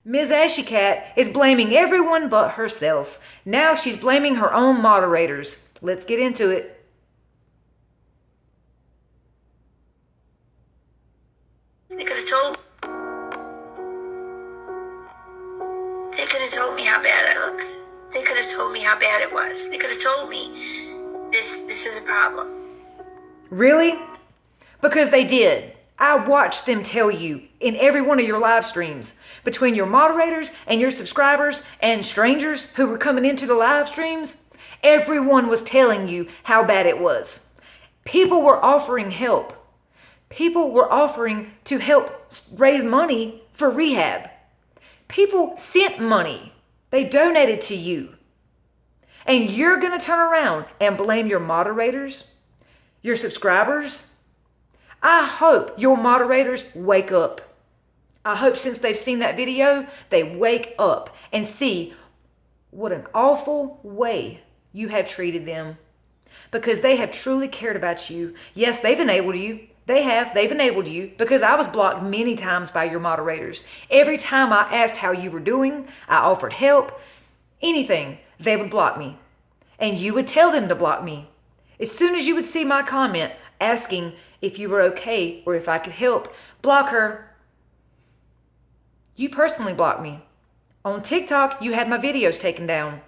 MsAshyCat is blaming everyone but herself. Now she's blaming her own moderators. Let's get into it. They could have told me how bad I looked. They could have told me how bad it was. They could have told me this is a problem. Really? Because they did. I watched them tell you in every one of your live streams, between your moderators and your subscribers and strangers who were coming into the live streams, everyone was telling you how bad it was. People were offering help. People were offering to help raise money for rehab. People sent money. They donated to you. And you're going to turn around and blame your moderators, your subscribers? I hope your moderators wake up. I hope since they've seen that video, they wake up and see what an awful way you have treated them. Because they have truly cared about you. Yes, they've enabled you. They've enabled you, because I was blocked many times by your moderators. Every time I asked how you were doing, I offered help, anything, they would block me. And you would tell them to block me. As soon as you would see my comment asking if you were okay or if I could help, block her. You personally blocked me. On TikTok, you had my videos taken down.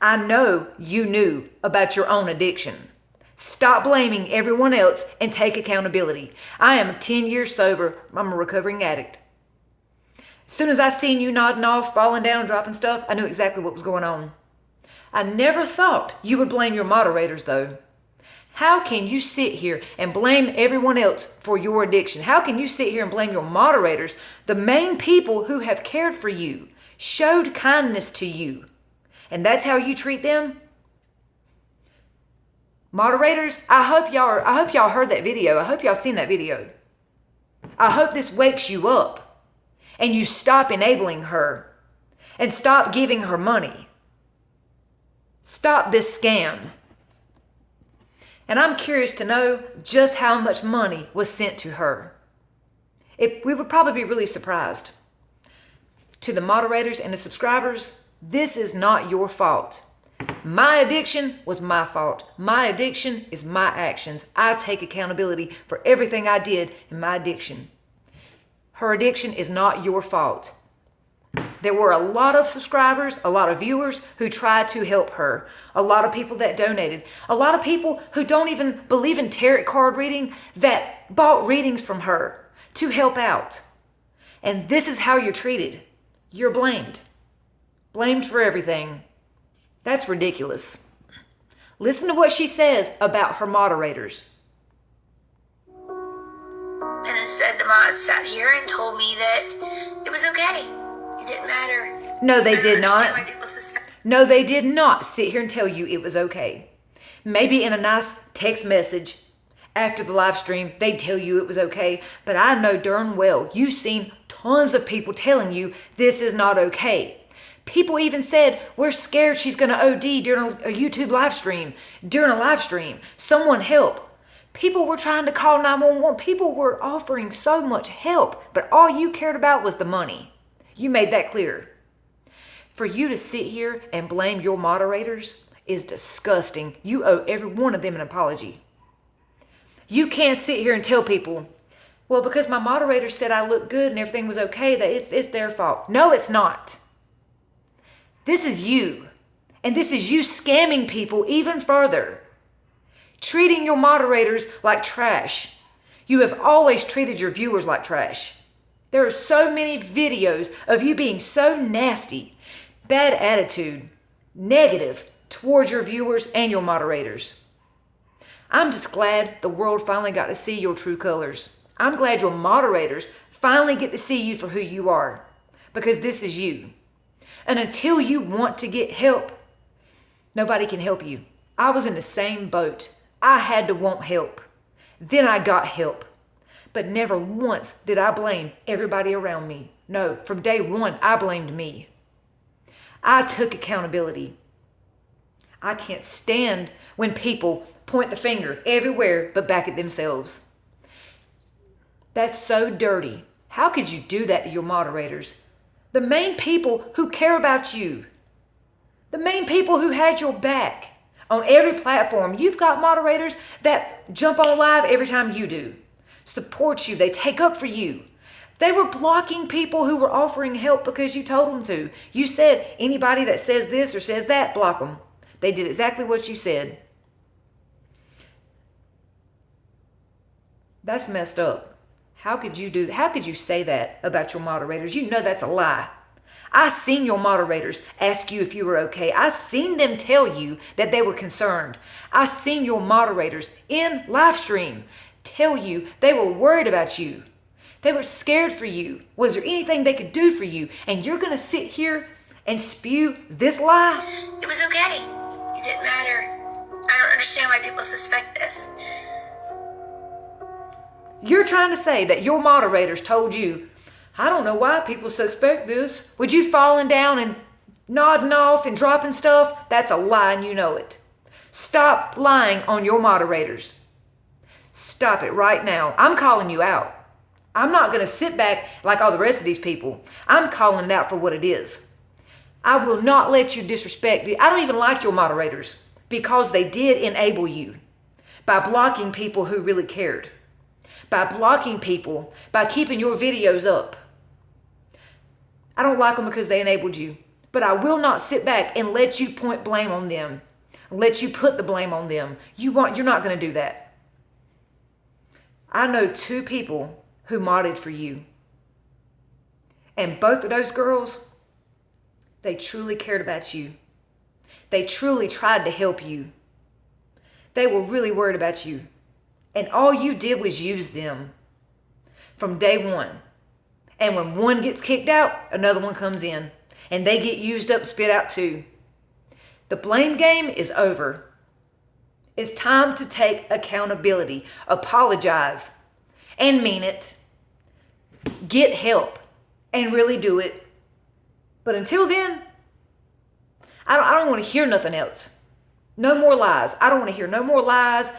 I know you knew about your own addiction. Stop blaming everyone else and take accountability. I am 10 years sober. I'm a recovering addict. As soon as I seen you nodding off, falling down, dropping stuff, I knew exactly what was going on. I never thought you would blame your moderators, though. How can you sit here and blame everyone else for your addiction? How can you sit here and blame your moderators, the main people who have cared for you, showed kindness to you, and that's how you treat them? Moderators, I hope y'all heard that video. I hope y'all seen that video. I hope this wakes you up and you stop enabling her and stop giving her money. Stop this scam. And I'm curious to know just how much money was sent to her. We would probably be really surprised. To the moderators and the subscribers, this is not your fault. My addiction was my fault. My addiction is my actions. I take accountability for everything I did in my addiction. Her addiction is not your fault. There were a lot of subscribers, a lot of viewers who tried to help her. A lot of people that donated. A lot of people who don't even believe in tarot card reading that bought readings from her to help out. And this is how you're treated. You're blamed. Blamed for everything. That's ridiculous. Listen to what she says about her moderators. And instead the mods sat here and told me that it was okay. It didn't matter. No, they did not. No, they did not sit here and tell you it was okay. Maybe in a nice text message after the live stream, they'd tell you it was okay. But I know darn well you've seen tons of people telling you this is not okay. People even said, we're scared she's going to OD during a YouTube live stream. During a live stream, someone help. People were trying to call 911. People were offering so much help, but all you cared about was the money. You made that clear. For you to sit here and blame your moderators is disgusting. You owe every one of them an apology. You can't sit here and tell people, well, because my moderator said I looked good and everything was okay, that it's their fault. No, it's not. This is you. And this is you scamming people even further. Treating your moderators like trash. You have always treated your viewers like trash. There are so many videos of you being so nasty, bad attitude, negative towards your viewers and your moderators. I'm just glad the world finally got to see your true colors. I'm glad your moderators finally get to see you for who you are, because this is you. And until you want to get help, nobody can help you. I was in the same boat. I had to want help. Then I got help. But never once did I blame everybody around me. No, from day one, I blamed me. I took accountability. I can't stand when people point the finger everywhere but back at themselves. That's so dirty. How could you do that to your moderators? The main people who care about you. The main people who had your back. On every platform, you've got moderators that jump on live every time you do. Support you. They take up for you. They were blocking people who were offering help because you told them to. You said, anybody that says this or says that, block them. They did exactly what you said. That's messed up. How could you say that about your moderators? You know that's a lie. I seen your moderators ask you if you were okay. I seen them tell you that they were concerned. I seen your moderators in live stream tell you they were worried about you. They were scared for you. Was there anything they could do for you? And you're going to sit here and spew this lie? It was okay. It didn't matter. I don't understand why people suspect this. You're trying to say that your moderators told you, I don't know why people suspect this. Would you falling down and nodding off and dropping stuff? That's a lie and you know it. Stop lying on your moderators. Stop it right now. I'm calling you out. I'm not going to sit back like all the rest of these people. I'm calling it out for what it is. I will not let you disrespect it. I don't even like your moderators because they did enable you by blocking people who really cared. By blocking people, by keeping your videos up. I don't like them because they enabled you. But I will not sit back and let you point blame on them. Let you put the blame on them. You're not going to do that. I know 2 people who modded for you. And both of those girls, they truly cared about you. They truly tried to help you. They were really worried about you. And all you did was use them from day one. And when one gets kicked out, another one comes in. And they get used up and spit out too. The blame game is over. It's time to take accountability. Apologize. And mean it. Get help. And really do it. But until then, I don't want to hear nothing else. No more lies. I don't want to hear no more lies.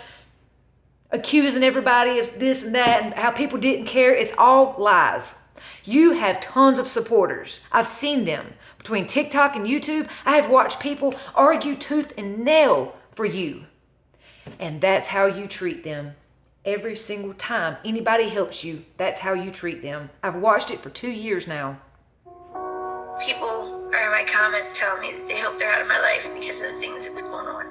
Accusing everybody of this and that and how people didn't care. It's all lies. You have tons of supporters. I've seen them. Between TikTok and YouTube, I have watched people argue tooth and nail for you. And that's how you treat them. Every single time anybody helps you, that's how you treat them. I've watched it for 2 years now. People are in my comments telling me that they hope they're out of my life because of the things that was going on.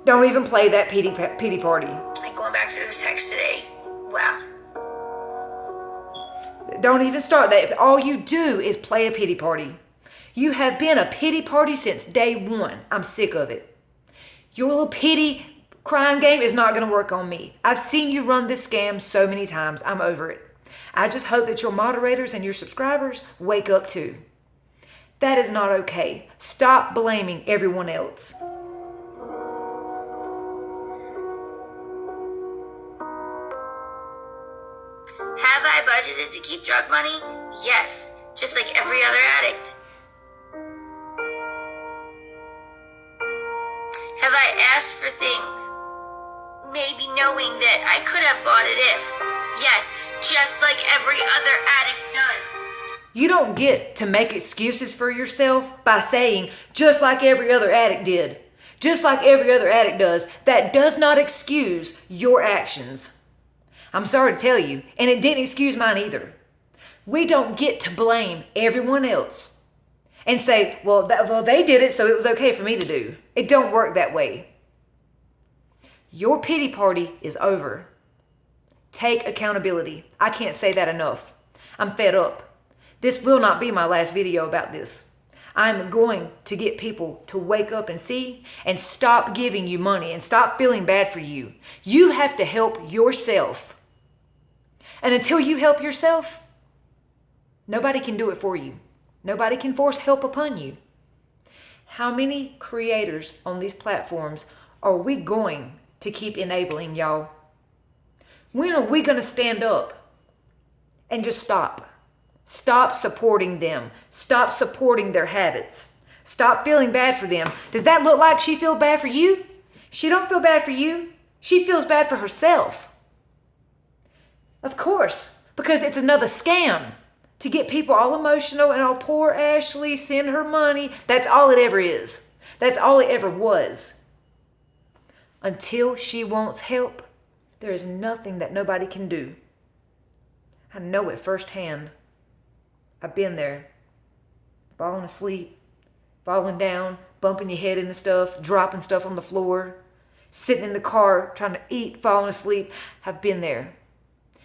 Don't even play that pity party. Like going back to those texts today. Wow. Don't even start that. All you do is play a pity party. You have been a pity party since day one. I'm sick of it. Your little pity crying game is not going to work on me. I've seen you run this scam so many times. I'm over it. I just hope that your moderators and your subscribers wake up too. That is not okay. Stop blaming everyone else. Have I budgeted to keep drug money? Yes, just like every other addict. Have I asked for things? Maybe knowing that I could have bought it if. Yes, just like every other addict does. You don't get to make excuses for yourself by saying, just like every other addict did. Just like every other addict does. That does not excuse your actions. I'm sorry to tell you, and it didn't excuse mine either. We don't get to blame everyone else and say, well, they did it, so it was okay for me to do. It don't work that way. Your pity party is over. Take accountability. I can't say that enough. I'm fed up. This will not be my last video about this. I'm going to get people to wake up and see and stop giving you money and stop feeling bad for you. You have to help yourself. And until you help yourself, nobody can do it for you. Nobody can force help upon you. How many creators on these platforms are we going to keep enabling, y'all? When are we going to stand up and just stop? Stop supporting them. Stop supporting their habits. Stop feeling bad for them. Does that look like she feels bad for you? She don't feel bad for you. She feels bad for herself. Of course, because it's another scam. to get people all emotional and, oh, poor Ashley, send her money. That's all it ever is. That's all it ever was. Until she wants help, there is nothing that nobody can do. I know it firsthand. I've been there. Falling asleep, falling down, bumping your head into stuff, dropping stuff on the floor, sitting in the car trying to eat, falling asleep. I've been there.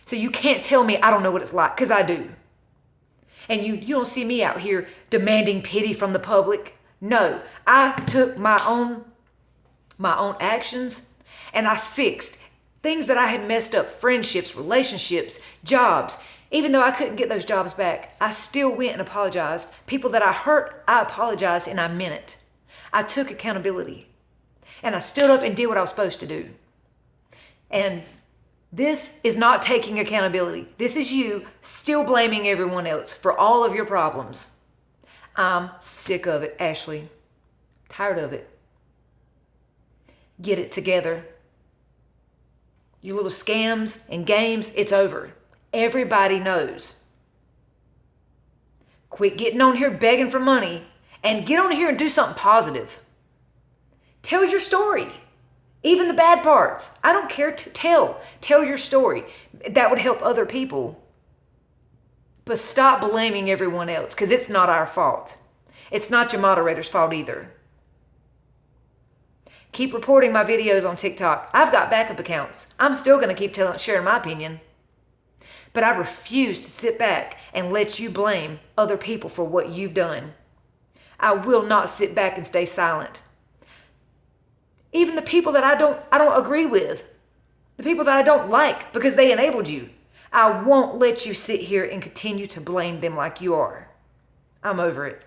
So you can't tell me I don't know what it's like, because I do. And you don't see me out here demanding pity from the public. No, I took my own actions and I fixed things that I had messed up, friendships, relationships, jobs. Even though I couldn't get those jobs back, I still went and apologized. People that I hurt, I apologized and I meant it. I took accountability and I stood up and did what I was supposed to do. And this is not taking accountability. This is you still blaming everyone else for all of your problems. I'm sick of it, Ashley. Tired of it. Get it together. You little scams and games, it's over. Everybody knows. Quit getting on here begging for money and get on here and do something positive. Tell your story. Even the bad parts. I don't care to tell. Tell your story. That would help other people. But stop blaming everyone else, because it's not our fault. It's not your moderator's fault either. Keep reporting my videos on TikTok. I've got backup accounts. I'm still going to keep sharing my opinion. But I refuse to sit back and let you blame other people for what you've done. I will not sit back and stay silent. Even the people that I don't agree with, the people that I don't like because they enabled you, I won't let you sit here and continue to blame them like you are. I'm over it.